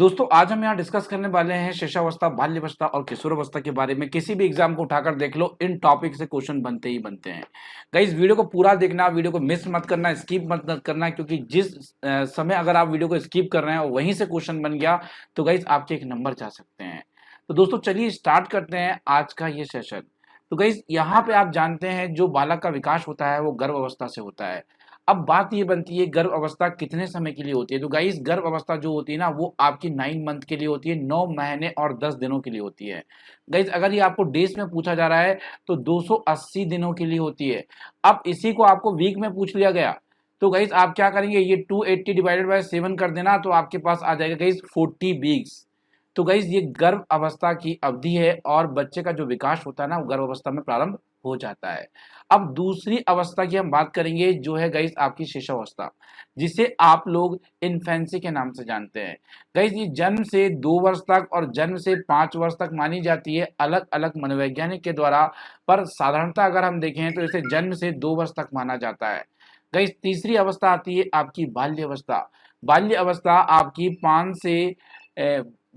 दोस्तों आज हम यहाँ डिस्कस करने वाले हैं शिशावस्था, बाल्यावस्था और किशोरावस्था के बारे में। किसी भी एग्जाम को उठाकर देख लो, इन टॉपिक से क्वेश्चन बनते ही बनते हैं। गाइस वीडियो को पूरा देखना, वीडियो को मिस मत करना, स्किप मत करना, क्योंकि जिस समय अगर आप वीडियो को स्किप कर रहे हैं और वहीं से क्वेश्चन बन गया तो गाइस आपके एक नंबर जा सकते हैं। तो दोस्तों चलिए स्टार्ट करते हैं आज का ये सेशन। तो गाइस यहाँ पे आप जानते हैं जो बालक का विकास होता है वो गर्भ अवस्था से होता है। अब बात ये बनती है गर्भ अवस्था कितने समय के लिए होती है। तो गाइस गर्भ अवस्था जो होती है ना वो आपकी 9 मंथ के लिए होती है, 9 महीने और 10 दिनों के लिए होती है। गाइस अगर ये आपको डेज में पूछा जा रहा है तो 280 दिनों के लिए होती है। अब इसी को आपको वीक में पूछ लिया गया तो गाइस आप क्या करेंगे, ये 280 डिवाइडेड बाय 7 कर देना तो आपके पास आ जाएगा गाइस 40 वीक्स। तो गाइस ये गर्भ अवस्था की अवधि है और बच्चे का जो विकास होता है ना वो गर्भ अवस्था में प्रारंभ हो जाता है। अब दूसरी अवस्था की हम बात करेंगे जो है गाइस आपकी शिशुअवस्था, जिसे आप लोग इन्फेंसी के नाम से जानते हैं। गाइस ये जन्म से 2 वर्ष तक और जन्म से 5 वर्ष तक मानी जाती है अलग अलग मनोवैज्ञानिक के द्वारा, पर साधारणतः अगर हम देखें तो इसे जन्म से 2 वर्ष तक माना जाता है। गाइस तीसरी अवस्था आती है आपकी बाल्य अवस्था। बाल्य अवस्था आपकी 5 से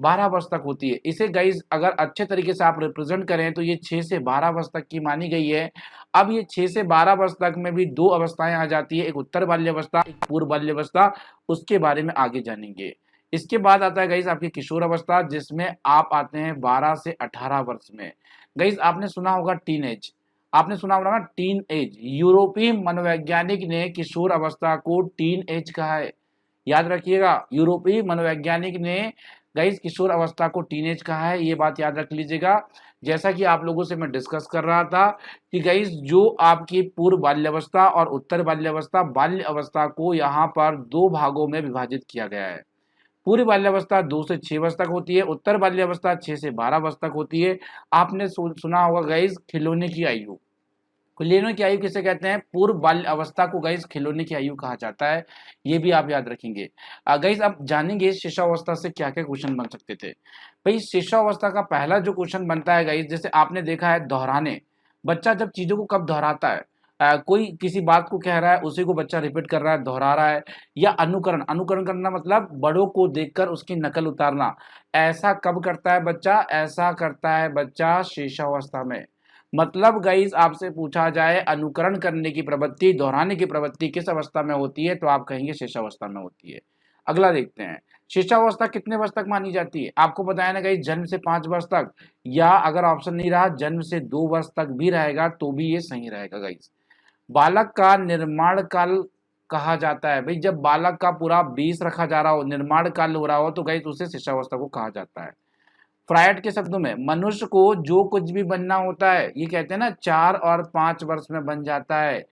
12 वर्ष तक होती है। इसे गाइस अगर अच्छे तरीके से आप रिप्रेजेंट करें तो ये 6 से 12 वर्ष तक की मानी गई है। अब ये 6 से 12 वर्ष तक में भी 2 अवस्थाएं आ जाती है, एक उत्तर बाल्यावस्था, एक पूर्व बाल्यावस्था। उसके बारे में आगे जानेंगे। इसके बाद आता है गाइस आपकी किशोर अवस्था, जिसमें आप आते हैं 12 से 18 वर्ष में। गाइस आपने सुना होगा टीन एज, आपने सुना होगा ना टीन एज। यूरोपीय मनोवैज्ञानिक ने किशोर अवस्था को टीन एज कहा है। याद रखिएगा, यूरोपीय मनोवैज्ञानिक ने गाइस किशोर अवस्था को टीनेज कहा है, ये बात याद रख लीजिएगा। जैसा कि आप लोगों से मैं डिस्कस कर रहा था कि गाइस जो आपकी पूर्व बाल्यावस्था और उत्तर बाल्यावस्था, बाल्य अवस्था को यहाँ पर 2 भागों में विभाजित किया गया है। पूर्व बाल्यावस्था 2 से 6 वर्ष तक होती है, उत्तर बाल्यावस्था 6 से 12 वर्ष तक होती है। आपने सुना होगा गाइस खिलौने की आयु। खिलौने की आयु किसे कहते हैं? पूर्व बाल्य अवस्था को गाइस खिलौने की आयु कहा जाता है। ये भी आप याद रखेंगे। गाइस अब जानेंगे शिशुअवस्था से क्या क्या क्वेश्चन बन सकते थे। भाई शिशुअवस्था का पहला जो क्वेश्चन बनता है गाइस, जैसे आपने देखा है दोहराने। बच्चा जब चीजों को कब दोहराता है? कोई किसी बात को कह रहा है उसी को बच्चा रिपीट कर रहा है, दोहरा रहा है। या अनुकरण, अनुकरण करना मतलब बड़ों को देखकर उसकी नकल उतारना। ऐसा कब करता है बच्चा? ऐसा करता है बच्चा शिशुअवस्था में। मतलब गाइस आपसे पूछा जाए अनुकरण करने की प्रवृत्ति, दोहराने की प्रवृत्ति किस अवस्था में होती है तो आप कहेंगे शिशुअवस्था में होती है। अगला देखते हैं, शिशुअवस्था कितने वर्ष तक मानी जाती है? आपको बताया ना गाइस जन्म से 5 वर्ष तक, या अगर ऑप्शन नहीं रहा जन्म से 2 वर्ष तक भी रहेगा तो भी ये सही रहेगा गाइस। बालक का निर्माण काल कहा जाता है। भाई जब बालक का पूरा 20 रखा जा रहा हो, निर्माण काल हो रहा हो तो गाइस उसे शिशुअवस्था को कहा जाता है। फ्रायड के शब्दों में मनुष्य को जो कुछ भी बनना होता है, ये कहते हैं ना 4 और 5 वर्ष में बन जाता है।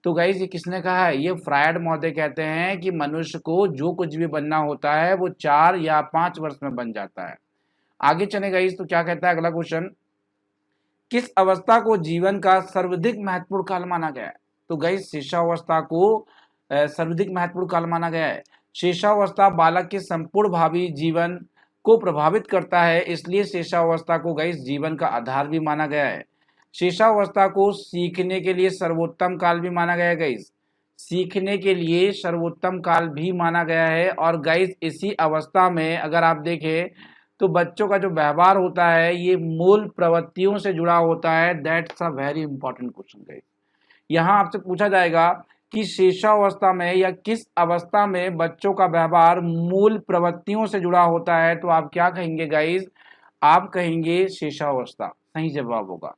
तो गाइस ये किसने कहा है? ये फ्रायड महोदय कहते हैं कि मनुष्य को जो कुछ भी बनना होता है वो 4 या 5 वर्ष में बन जाता है। आगे चले गाइस तो क्या कहता है अगला क्वेश्चन, किस अवस्था को जीवन का सर्वाधिक महत्वपूर्ण काल माना गया है? तो गाइस शिशुअवस्था को सर्वाधिक महत्वपूर्ण काल माना गया है। शिशुअवस्था बालक के संपूर्ण भावी जीवन को प्रभावित करता है, इसलिए शिशुअवस्था को गाइस जीवन का आधार भी माना गया है। शिशुअवस्था को सीखने के लिए सर्वोत्तम काल भी माना गया है गाइस। सीखने के लिए सर्वोत्तम काल भी माना गया है। और गाइस इसी अवस्था में अगर आप देखें तो बच्चों का जो व्यवहार होता है ये मूल प्रवृत्तियों से जुड़ा होता है। That's a very important question guys. यहाँ आपसे पूछा जाएगा कि शिशुअवस्था में या किस अवस्था में बच्चों का व्यवहार मूल प्रवृत्तियों से जुड़ा होता है तो आप क्या कहेंगे गाइस? आप कहेंगे शिशुअवस्था सही जवाब होगा।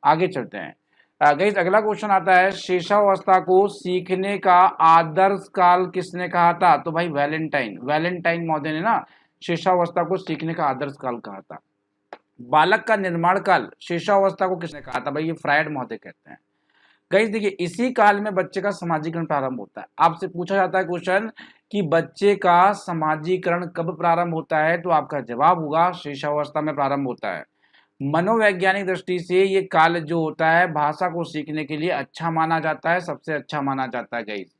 आगे चलते हैं गाइस, अगला क्वेश्चन आता है, शिशुअवस्था को सीखने का आदर्श काल किसने कहा था? तो भाई वैलेंटाइन, वैलेंटाइन महोदय ने ना शिशुअवस्था को सीखने का आदर्श काल कहा था। बालक का निर्माण काल शिशुअवस्था को किसने कहा था? भाई ये फ्रायड महोदय कहते हैं। गाइस देखिए इसी काल में बच्चे का समाजीकरण प्रारंभ होता है। आपसे पूछा जाता है क्वेश्चन कि बच्चे का समाजीकरण कब प्रारंभ होता है तो आपका जवाब होगा शिशुअवस्था में प्रारंभ होता है। मनोवैज्ञानिक दृष्टि से ये काल जो होता है भाषा को सीखने के लिए अच्छा माना जाता है, सबसे अच्छा माना जाता है गाइस।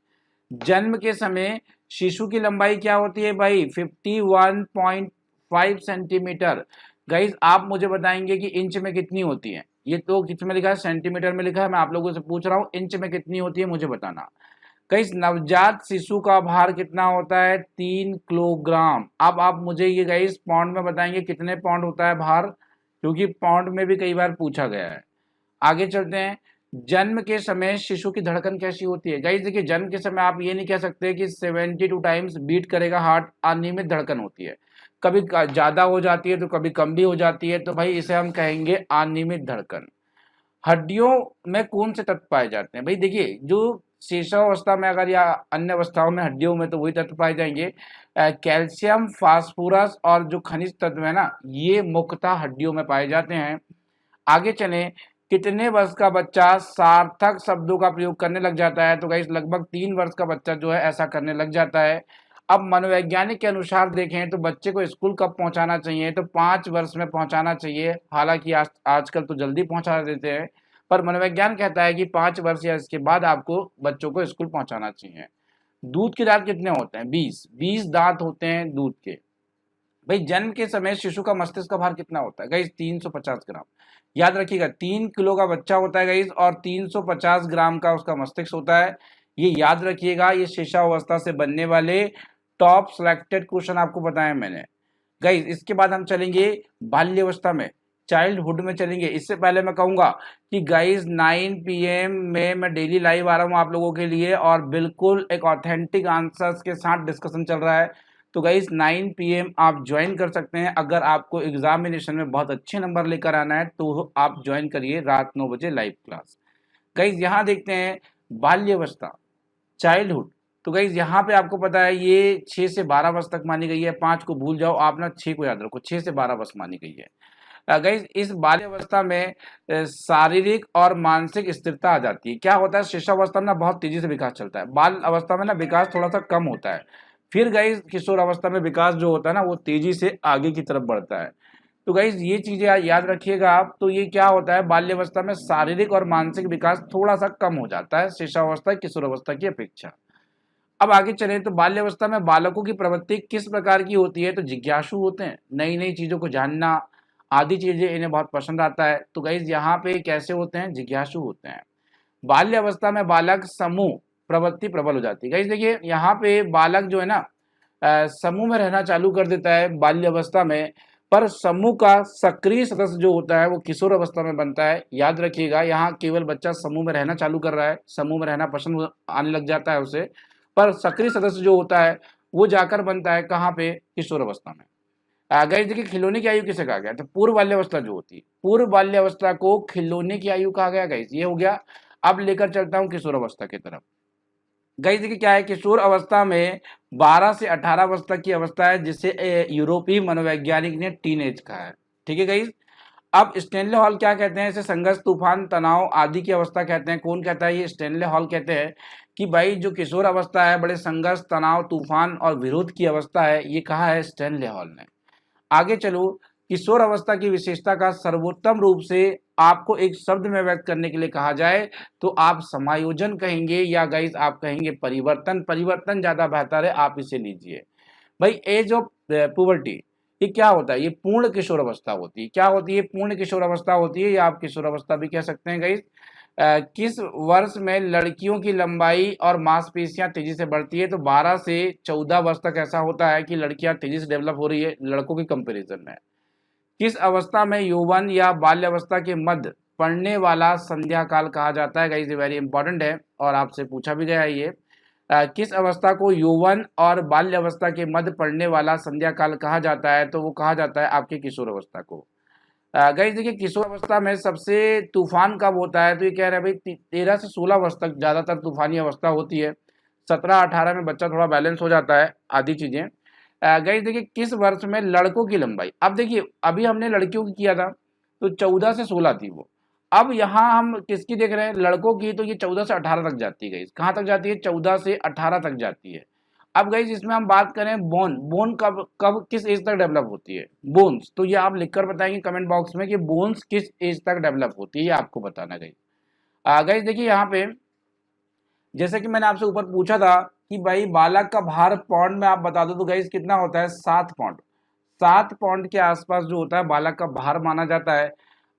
जन्म के समय शिशु की लंबाई क्या होती है भाई? 51.5 सेंटीमीटर। गाइस आप मुझे बताएंगे कि इंच में कितनी होती है? ये तो किस में लिखा है? सेंटीमीटर में लिखा है। मैं आप लोगों से पूछ रहा हूँ इंच में कितनी होती है मुझे बताना। गाइस नवजात शिशु का भार कितना होता है? 3 किलोग्राम। अब आप मुझे ये गाइस पाउंड में बताएंगे कितने पाउंड होता है भार, क्योंकि पाउंड में भी कई बार पूछा गया है। आगे चलते हैं। जन्म के समय शिशु की धड़कन कैसी होती है? गाइस देखिए, जन्म के समय आप ये नहीं कह सकते कि 72 टाइम्स बीट करेगा हार्ट, अनियमित धड़कन होती है। कभी ज्यादा हो जाती है तो कभी कम भी हो जाती है, तो भाई इसे हम कहेंगे अनियमित धड़कन। हड्डियों में कौन से तत्व पाए जाते हैं? भाई देखिए, जो शेषावस्था में अगर या अन्य अवस्थाओं में हड्डियों में तो वही तत्व पाए जाएंगे। कैल्शियम, फास्फोरस और जो खनिज तत्व है ना, ये मुख्यतः हड्डियों में पाए जाते हैं। आगे चलें। कितने वर्ष का बच्चा सार्थक शब्दों का प्रयोग करने लग जाता है? तो गाइस लगभग 3 वर्ष का बच्चा जो है ऐसा करने लग जाता है। अब मनोवैज्ञानिक के अनुसार देखें तो बच्चे को स्कूल कब पहुंचाना चाहिए? तो 5 वर्ष में पहुंचाना चाहिए। हालांकि आजकल तो जल्दी पहुंचा देते हैं, पर मनोविज्ञान कहता है कि 5 वर्ष या इसके बाद आपको बच्चों को स्कूल पहुंचाना चाहिए। दूध के दांत कितने होते हैं? 20 दांत होते हैं दूध के। भाई जन्म के समय शिशु का मस्तिष्क का भार कितना होता है? गाइस 350 ग्राम। याद रखिएगा, 3 किलो का बच्चा होता है गाइस, और 350 ग्राम का उसका मस्तिष्क होता है। ये याद रखिएगा, ये शिशुअवस्था से बनने वाले टॉप सिलेक्टेड क्वेश्चन आपको बताए मैंने। गाइस इसके बाद हम चलेंगे बाल्यावस्था में, चाइल्डहुड में चलेंगे। इससे पहले मैं कहूंगा कि गाइस 9 PM में मैं डेली लाइव आ रहा हूं आप लोगों के लिए, और बिल्कुल एक ऑथेंटिक आंसर्स के साथ डिस्कशन चल रहा है। तो गाइस 9 PM आप ज्वाइन कर सकते हैं। अगर आपको एग्जामिनेशन में बहुत अच्छे नंबर लेकर आना है तो आप ज्वाइन करिए रात 9 बजे लाइव क्लास। गाइस यहाँ देखते हैं बाल्यावस्था, चाइल्डहुड। तो गाइज यहाँ पे आपको पता है ये 6 से 12 वर्ष तक मानी गई है। 5 को भूल जाओ आप ना, 6 को याद रखो। 6 से 12 वर्ष मानी गई है। गाइज इस बाल्यावस्था में शारीरिक और मानसिक स्थिरता आ जाती है। क्या होता है, शिशुअवस्था में ना बहुत तेजी से विकास चलता है, बाल अवस्था में ना विकास थोड़ा सा कम होता है, फिर गाइज किशोर अवस्था में विकास जो होता है ना वो तेजी से आगे की तरफ बढ़ता है। तो गाइज ये चीजें याद रखिएगा आप। तो ये क्या होता है, बाल्यावस्था में शारीरिक और मानसिक विकास थोड़ा सा कम हो जाता है शिशुअवस्था किशोर अवस्था की अपेक्षा। अब आगे चलें तो बाल्यावस्था में बालकों की प्रवृत्ति किस प्रकार की होती है? तो जिज्ञासु होते हैं, नई नई चीजों को जानना आदि चीजें इन्हें बहुत पसंद आता है। तो गाइज यहाँ पे कैसे होते हैं, जिज्ञासु होते हैं। बाल्यावस्था में बालक समूह प्रवृत्ति प्रबल हो जाती है। गाइज देखिए यहाँ पे बालक जो है ना समूह में रहना चालू कर देता है बाल्यावस्था में, पर समूह का सक्रिय सदस्य जो होता है वो किशोर अवस्था में बनता है। याद रखिएगा, यहाँ केवल बच्चा समूह में रहना चालू कर रहा है, समूह में रहना पसंद आने लग जाता है उसे, पर सक्रिय सदस्य जो होता है वो जाकर बनता है कहाँ पे, किशोर अवस्था में। गाइस देखिए खिलौने की आयु किसे कहा गया? तो पूर्व बाल्यावस्था जो होती है, पूर्व बाल्यावस्था को खिलौने की आयु कहा गया। गाइस ये हो गया। अब लेकर चलता हूँ किशोर अवस्था की तरफ। गाइस देखिए क्या है, किशोर अवस्था में 12 से 18 वर्ष तक की अवस्था है, जिसे यूरोपीय मनोवैज्ञानिक ने टीनेज कहा है। ठीक है गाइस। अब स्टेनले हॉल क्या कहते हैं? इसे संघर्ष, तूफान, तनाव आदि की अवस्था कहते हैं। कौन कहता है? ये स्टेनले हॉल कहते हैं कि भाई जो किशोर अवस्था है बड़े संघर्ष, तनाव, तूफान और विरोध की अवस्था है। ये कहा है स्टेनले हॉल ने। आगे चलो, किशोर अवस्था की विशेषता का सर्वोत्तम रूप से आपको एक शब्द में व्यक्त करने के लिए कहा जाए तो आप समायोजन कहेंगे, या गाइस आप कहेंगे परिवर्तन। परिवर्तन ज्यादा बेहतर है, आप इसे लीजिए। भाई एज ऑफ पुबर्टी ये क्या होता है? ये पूर्ण किशोर अवस्था होती है। क्या होती है? पूर्ण किशोर अवस्था होती है, या आप किशोर अवस्था भी कह सकते हैं गाइस। किस वर्ष में लड़कियों की लंबाई और मांसपेशियां तेजी से बढ़ती है? तो 12 से 14 वर्ष तक ऐसा होता है कि लड़कियां तेजी से डेवलप हो रही है लड़कों के कंपैरिजन में। किस अवस्था में यौवन या बाल्यावस्था के मध्य पड़ने वाला संध्या काल कहा जाता है? गाइस ये वेरी इंपॉर्टेंट है और आपसे पूछा भी गया है ये। किस अवस्था को यौवन और बाल्यावस्था के मध्य पड़ने वाला संध्या काल कहा जाता है? तो वो कहा जाता है आपके किशोर अवस्था को। गाइस देखिए किशोर अवस्था में सबसे तूफान कब होता है? तो ये कह रहे हैं भाई 13 से 16 वर्ष तक ज्यादातर तूफानी अवस्था होती है। 17-18 में बच्चा थोड़ा बैलेंस हो जाता है आदि चीजें। गाइस देखिए किस वर्ष में लड़कों की लंबाई, अब देखिए अभी हमने लड़कियों की किया था तो 14 से 16 थी वो। अब यहाँ हम किसकी देख रहे हैं? लड़कों की। तो ये 14 से 18 तक जाती है। गाइस कहाँ तक जाती है? 14 से 18 तक जाती है। अब गाइस इसमें हम बात करें बोन, बोन कब कब किस एज तक डेवलप होती है? बोन्स, तो ये आप लिखकर बताएंगे कमेंट बॉक्स में कि बोन्स किस एज तक डेवलप होती है, ये आपको बताना। गाइस गाइस देखिए यहाँ पे जैसे कि मैंने आपसे ऊपर पूछा था कि भाई बालक का भार पाउंड में आप बता दो, तो गाइस कितना होता है? 7 पाउंड। 7 पाउंड के आसपास जो होता है बालक का भार माना जाता है।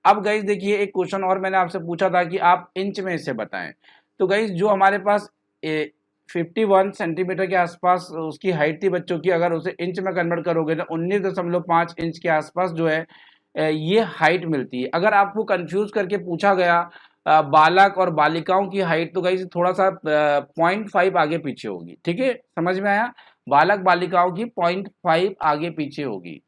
अब गाइस देखिए एक क्वेश्चन और मैंने आपसे पूछा था कि आप इंच में इसे बताएं। तो गाइस जो हमारे पास 51 सेंटीमीटर के आसपास उसकी हाइट थी बच्चों की। अगर उसे इंच में कन्वर्ट करोगे तो 19.5 इंच के आसपास जो है ये हाइट मिलती है। अगर आपको कंफ्यूज करके पूछा गया बालक और बालिकाओं की हाइट, तो गाइस थोड़ा सा 0.5 आगे पीछे होगी। ठीक है, समझ में आया? बालक बालिकाओं की 0.5 आगे पीछे होगी।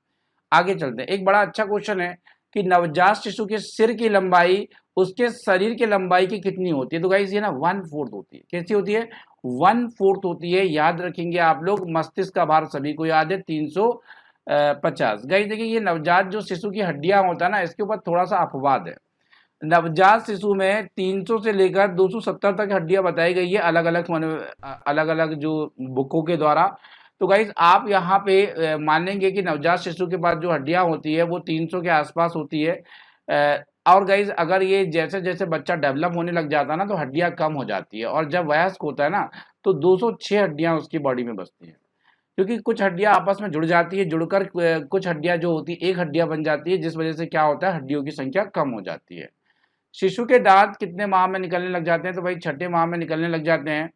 आगे चलते हैं। एक बड़ा अच्छा क्वेश्चन है कि नवजात शिशु के सिर की लंबाई उसके शरीर की लंबाई की कितनी होती है? तो गाइस ये ना 1/4 होती है। कैसी होती है? 1/4 होती है। याद रखेंगे आप लोग। मस्तिष्क का भार सभी को याद है 350। गाइस देखिए, ये नवजात जो शिशु की हड्डियां होता है ना, इसके ऊपर थोड़ा सा अपवाद है। नवजात शिशु में 300 से लेकर 270 तक हड्डियां बताई गई है अलग अलग जो बुकों के द्वारा। तो गाइज आप यहाँ पे मानेंगे कि नवजात शिशु के पास जो हड्डियां होती है वो 300 के आसपास होती है। और गाइज अगर ये जैसे जैसे बच्चा डेवलप होने लग जाता है ना, तो हड्डियां कम हो जाती है, और जब वयस्क होता है ना, तो 206 हड्डियां उसकी बॉडी में बचती है। क्योंकि कुछ हड्डियां आपस में जुड़ जाती है, जुड़कर कुछ हड्डियां जो होती है एक हड्डियां बन जाती है, जिस वजह से क्या होता है, हड्डियों की संख्या कम हो जाती है। शिशु के दांत कितने माह में निकलने लग जाते हैं? तो भाई छठे माह में निकलने लग जाते हैं।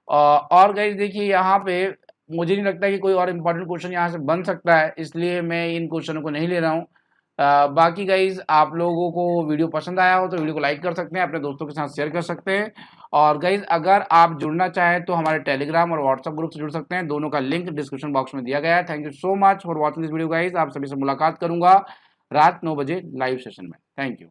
और गाइस देखिए, यहाँ पे मुझे नहीं लगता कि कोई और इम्पोर्टेंट क्वेश्चन यहाँ से बन सकता है, इसलिए मैं इन क्वेश्चनों को नहीं ले रहा हूँ। बाकी गाइज आप लोगों को वीडियो पसंद आया हो तो वीडियो को लाइक कर सकते हैं, अपने दोस्तों के साथ शेयर कर सकते हैं। और गाइज अगर आप जुड़ना चाहें तो हमारे टेलीग्राम और व्हाट्सएप ग्रुप से जुड़ सकते हैं। दोनों का लिंक डिस्क्रिप्शन बॉक्स में दिया गया है। Thank you so much for watching this video guys. आप सभी से मुलाकात करूंगा रात 9 बजे लाइव सेशन में। Thank you.